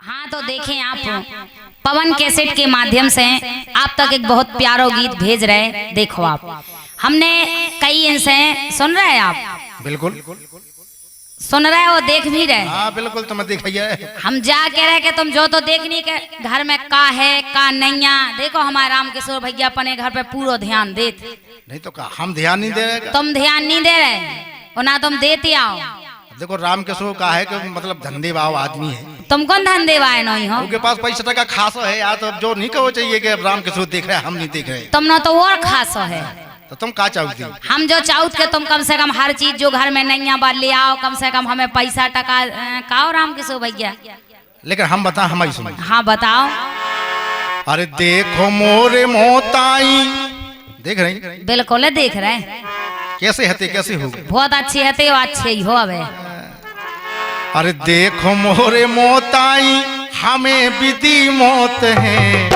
हाँ तो देखें आप पवन कैसेट के माध्यम से आप तक एक बहुत प्यारा गीत भेज रहे हैं। देखो आप हमने कई इनसे सुन रहे हैं, आप बिल्कुल सुन रहे हो, देख भी रहे। हाँ बिल्कुल तुम्हें दिखाइए। हम जा के रहे के तुम जो तो देखनी के घर में का है का नैया। देखो हमारे राम किशोर भैया अपने घर पे पूरा ध्यान देते। नहीं तो का हम ध्यान नहीं दे रहे। तुम ध्यान नहीं दे रहे और ना तुम देते आओ। देखो राम किशोर का है कि मतलब धंधे भाव आदमी है। तुम कौन धंधे वाले नहीं हो? उनके पास पैसा टका खास है यार, तो जो नहीं कहो चाहिए कि राम किशोर देख रहे हैं हम नहीं देख रहे। तुम ना तो और खास है। तो तुम का चाहती? हम जो चाहते के तुम कम से कम हर चीज जो घर में नैया बात ले आओ, कम से कम हमें पैसा टका काओ राम किशोर भैया। लेकिन हम बता हमारी सुनो। हाँ बताओ। अरे देखो मोरे मोताई, देख रही? बिल्कुल देख रहे हैं। कैसे हते कैसे हो? बहुत अच्छे हते हो, अच्छे ही हो। अबे अरे देखो मोरे मोताई हमें विधि मौत है।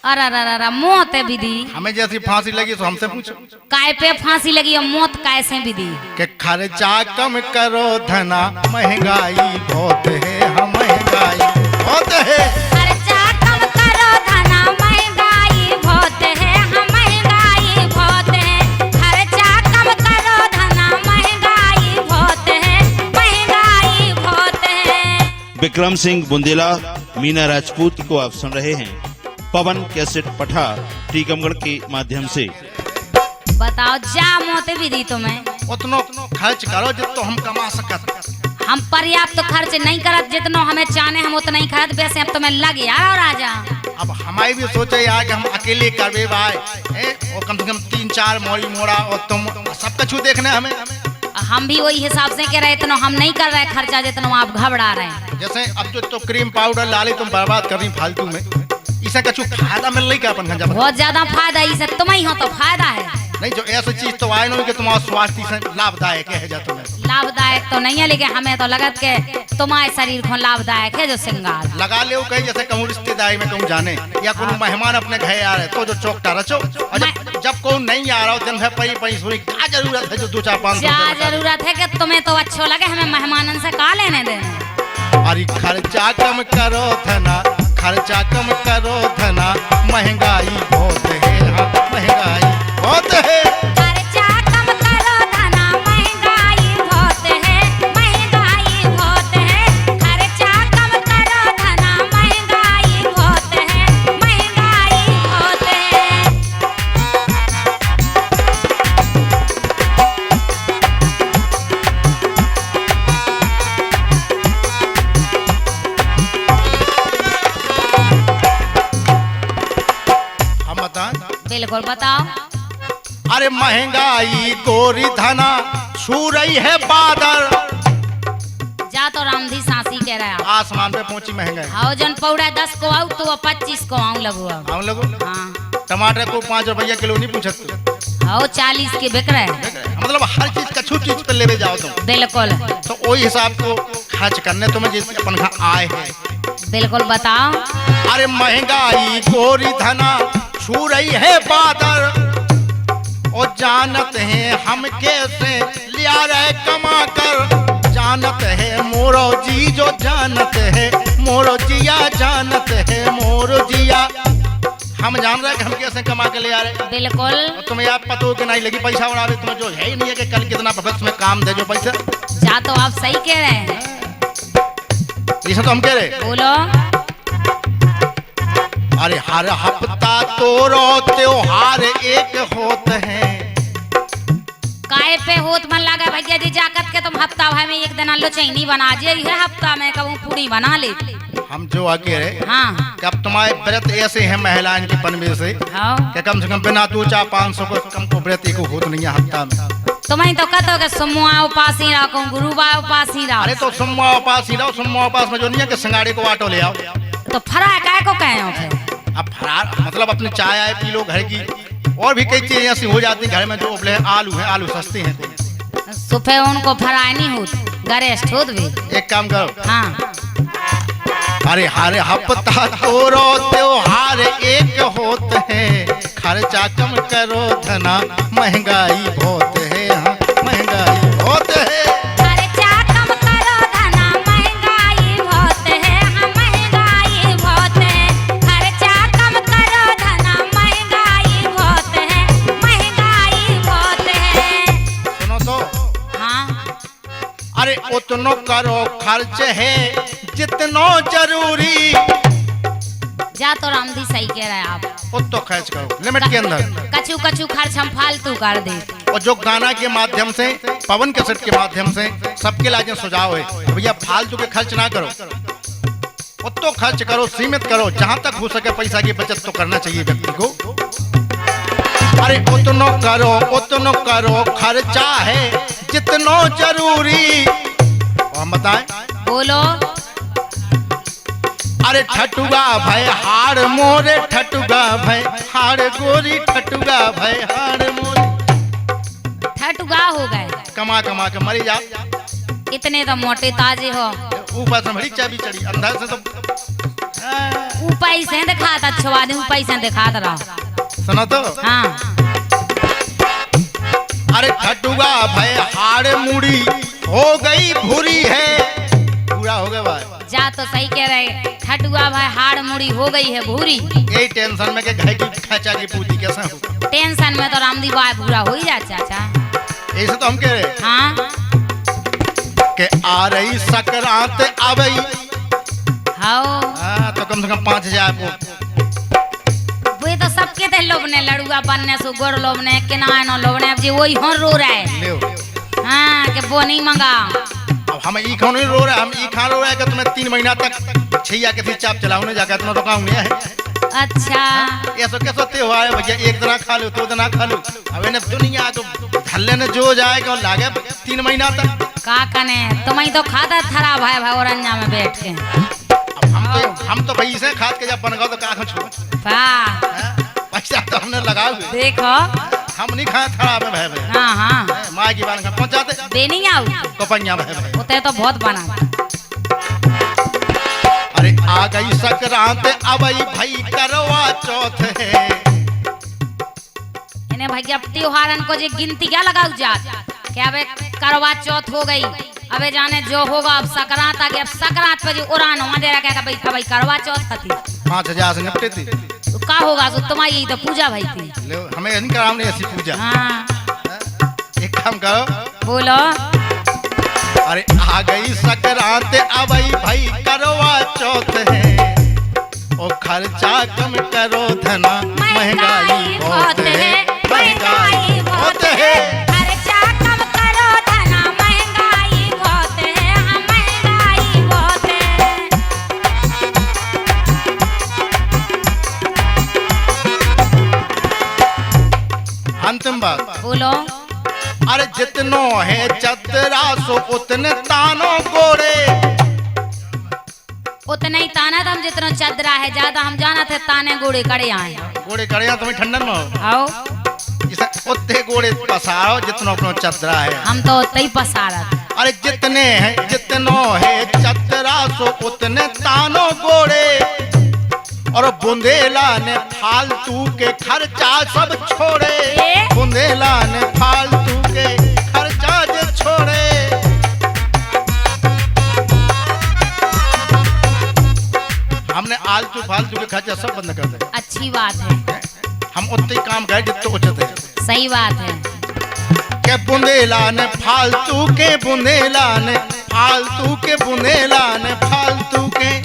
अरे मौत है विधि? हमें जैसी फांसी लगी तो हमसे पूछो काय पे फांसी लगी और मौत कैसे विधि? कि खर्चा कम करो धना महंगाई बहुत है। हम महंगाई बहुत है। खर्चा कम करो धना महंगाई बहुत है। हम महंगाई बहुत है। खर्चा कम करो धना महंगाई बहुत है। महंगाई बहुत है। विक्रम सिंह बुंदेला, मीना राजपूत को आप सुन रहे हैं पवन कैसेट पठा टीकमगढ़ के माध्यम से। बताओ जा मोते विधि तुम्हें उतनो खर्च करो जितना हम कमा सकत। हम पर्याप्त तो खर्च नहीं करत, जितना हमें चाहे हम उतना ही खर्च। वैसे अब तुम्हें लग यार और राजा। अब हमारी भी सोचे यार कि हम अकेले करवे भाई और कम से कम 3-4 मोड़ी मोड़ा और तुम सब कुछ देखने हमें। हम भी वही हिसाब से कह रहे, इतना हम नहीं कर रहे खर्चा जितना आप घबरा रहे हैं। जैसे अब जो तो क्रीम पाउडर लाली तुम बर्बाद कर रही फालतू में, इसे कछु फायदा मिल रही क्या अपन गंजा? बहुत ज्यादा फायदा इसे तुम ही हो तो फायदा है। नहीं जो ऐसी चीज तो आए नहीं कि तुम्हारा स्वास्थ्य से लाभदायक है जा तुम्हें। लाभदायक तो नहीं है, लेकिन हमें तो लगत के तुम्हारे शरीर को लाभदायक है। जो श्रृंगार लगा ले कहीं जैसे कहूँ रिश्तेदारी में कहूँ जाने या कोई मेहमान अपने घर आ रहे तो जो चौकटा रचो, और जब कोई नहीं आ रहा हो दिन भर पई पई सोई, क्या जरूरत है जो 2-4-5 क्या जरूरत है कि तुम्हें तो अच्छा लगे, हमें मेहमानन से का लेने देने। अरे खर्चा कम करो धना, खर्चा कम करो धना महंगाई बहुत है। हाँ महंगाई बहुत है। खर्चा कम करो धना महंगाई बहुत है। महंगाई बहुत है। खर्चा कम करो धना महंगाई बहुत है। महंगाई बहुत है। हम बता बिल्कुल बताओ। अरे महंगाई गोरी धना छू रही है बादल। जा तो रामधी सांसी कह रहा है। आसमान पे पहुंची महंगाई। आओ जन पौड़ा 10 को आऊ तो 25 को आऊ लगू। हम लोग हाँ टमाटर को 5 रुपया किलो नहीं पूछत। आओ 40 के बिक रहे हैं। मतलब हर चीज कछु चीज पे लेवे जाओ तुम। बिल्कुल तो वही हिसाब को खर्च करने तुम्हें जिस अपन का आए है। बिल्कुल बताओ। अरे महंगाई गोरी धना छू रही है बादल, और जानत है हम कैसे लिया रहे कमा कर। जानत है मोरो जी जो जानत है, मोरो जिया जानत है मोरो जिया। हम जान रहे कि हम कैसे कमा के ले आ रहे। बिल्कुल तुम्हें याद पता हो कि नहीं लगी पैसा उड़ावे, तुम्हें जो है ही नहीं है कि कल कितना भविष्य में काम दे जो पैसा। जा तो आप सही कह रहे हैं। ऐसा तो हम कह रहे। बोलो। अरे हर हफ्ता तोरो त्योहार एक होते हैं। काय पे होत मन लगा भैया जी जाकत के तुम हफ्ता भर में एक दिन आलू चैनी बना जे है, हफ्ता में कबू पूरी बना ले। हम जो आके रहे हाँ कि अब तुम्हारे व्रत ऐसे हैं महिलाएं की पनवे से हाँ कि कम से कम बिना 2-4-500 को कम को व्रत एक होत नहीं है हफ्ता में। तुम्हें तो कहते हो कि सोमवार उपास ही रखो, गुरुवार उपास ही रहो। अरे तो सोमवार उपास ही रहो। सोमवार उपास में जो नहीं है कि सिंगाड़े को आटो ले आओ। तो फरा काय को कहे हो फिर? अब फरार मतलब अपने चाय आए पी लो घर की, और भी कई चीजें ऐसी हो जाती घर में जो उपले आलू है, आलू सस्ते हैं। सुबह उनको फराई नहीं होत, गरेस्ट होत भी। एक काम करो। हाँ अरे हर हफ्ता तोरो त्योहार एक होते हैं। खर्चा कम करो धना महंगाई बहुत है। हाँ महंगाई बहुत है। खर्चा कम करो धना महंगाई बहुत है। अरे उतनो करो खर्च है जितनो जरूरी। जा तो रामदी सही कह रहे हैं आप। उतो खर्च करो लिमिट के अंदर। कछु कछु खर्च हम फालतू कर दे। और जो गाना के माध्यम से, पवन कैसेट के माध्यम से सबके लाजन सुझाव है, भैया फालतू के खर्च ना करो, उतो खर्च करो, सीमित करो, जहां तक हो सके पैसा की बचत तो करना चाहिए व्यक्ति को। अरे उतनो करो खर्चा है जितनो जरूरी। और हम बताएं, बोलो। अरे ठटुगा भय हाड़ मोरे, ठटुगा भय हाड़ गोरी, ठटुगा भय हाड़ मोरे। ठटुगा हो गए, कमा कमा के मरी जा। इतने तो मोटे ताजे हो। ऊपर से बड़ी चाबी चढ़ी, अंदर से तो ऊपर से दिखाता, अच्छा आदमी ऊपर से दिखाता रहा। सुनो तो। हाँ। अरे ठटुगा भय हाड़ मुड़ी हो गई भूरी है। पूरा हो गया भाई। जा तो सही कह रहे, ठटुआ भाई हाड़ मुड़ी हो गई है भूरी। यही टेंशन में के घर की खचा की पूती कैसा हो। टेंशन में तो रामदी बाय भूरा हो ही जा चाचा। ऐसे तो हम कह रहे। हाँ। के आ रही सकरात अबई। हाँ। तो कम से कम 5000 को। वो तो सबके थे लोभने, लड़ुआ बनने से गोड़ लोभने, किनानो लोभने, अब जी वही हो रो रहा है। हाँ के वो नहीं मंगा। अब हम ई खान नहीं रो रहे, हम ई खा रो रहे कि तुम्हें 3 महीना तक छैया के चाप चलाऊने जाकर इतना तो काम नहीं है। अच्छा। ऐसा कैसा त्योहार है भैया, एक दिन खा लो, 2 दिन खा लो। अब इन्हें दुनिया तो धल्ले ने जो जाएगा लागे 3 महीना तक। का कने तुम तो खाता थरा भाई औरंजा में बैठ के। अब हम तो भाई से खाद के जब बन गए तो का छोड़। पैसा तो हमने लगा हुए। देखो हम नहीं खाए थड़ा में भाई। हाँ हाँ। माँ की बात पहुँचाते दे नहीं आओ तो पंजा भाई। होते तो बहुत बना। अरे आ गई सकरात अबई भाई करवा चौथ है। इन्हें भैया त्योहारन को जे गिनती क्या लगाऊ जा क्या अबे करवा चौथ हो गई, अबे जाने जो होगा अब सकरात आ गया। अब सकरात पे जो उड़ान वहाँ दे रहा क्या भाई करवा चौथ थी 5000 से निपटे थी। तो का होगा तो तुम्हारी यही तो पूजा भाई थी। हमें नहीं कराने ऐसी पूजा। हाँ। एक काम करो। बोलो। अरे आ गई सकरात अबई भाई करवा चौथ है। ओ खर्चा कम करो धना महंगाई बहुत है, महंगाई बहुत है। खर्चा कम करो धना महंगाई बहुत है, हाँ महंगाई बहुत है। अंतिम बात। बोलो। अरे जितनो है चतरा सो उतने तानो गोरे। उतना ही ताना था हम जितना चदरा है, ज्यादा हम जाना थे ताने गोड़े कड़े आए। गोड़े कड़िया तुम्हें ठंडन में हो। आओ जिसे उतने गोड़े पसारो जितनो अपनो चतरा है। हम तो उतना ही पसारत। अरे जितने हैं जितनो है चतरा सो उतने तानो गोड़े। और बुंदेला ने फालतू के खर्चा सब छोड़े। बुंदेला ने फालतू के खर्चा जो छोड़े। हमने आलतू फालतू के खर्चा सब बंद कर दे। अच्छी बात है। हम उतने ही काम करें जितने उचित है। सही बात है। के बुंदेला ने फालतू के, बुंदेला ने फालतू के, बुंदेला ने फालतू के।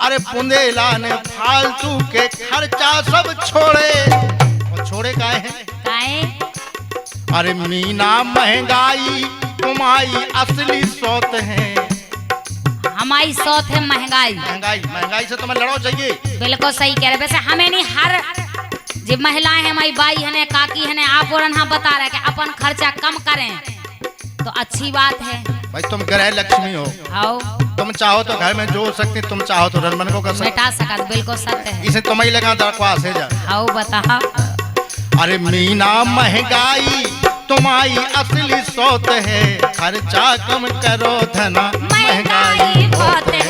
अरे बुंदेला ने फालतू के खर्चा सब छोड़े। और छोड़े काहे हैं? काहे? अरे मीना महंगाई तुम्हारी असली सौत है। हमारी सौत है महंगाई। महंगाई महंगाई से तुम्हें लड़ो चाहिए। बिल्कुल सही कह रहे। वैसे हमें नहीं, हर जो महिलाएं हैं, हमारी बाई है, काकी है, आप और हाँ बता रहे कि अपन खर्चा कम करें तो अच्छी बात है। भाई तुम गृह लक्ष्मी हो। आओ तुम चाहो तो घर में जोड़ सकती, तुम चाहो तो रनमन को कर सकती। मिटा सका। बिल्कुल सत्य है। इसे तुम्हें लगा दरख्वास्त है जा। आओ बता। अरे मीना महंगाई तुम्हारी असली सौत है। खर्चा कम करो धना महंगाई बहुत है।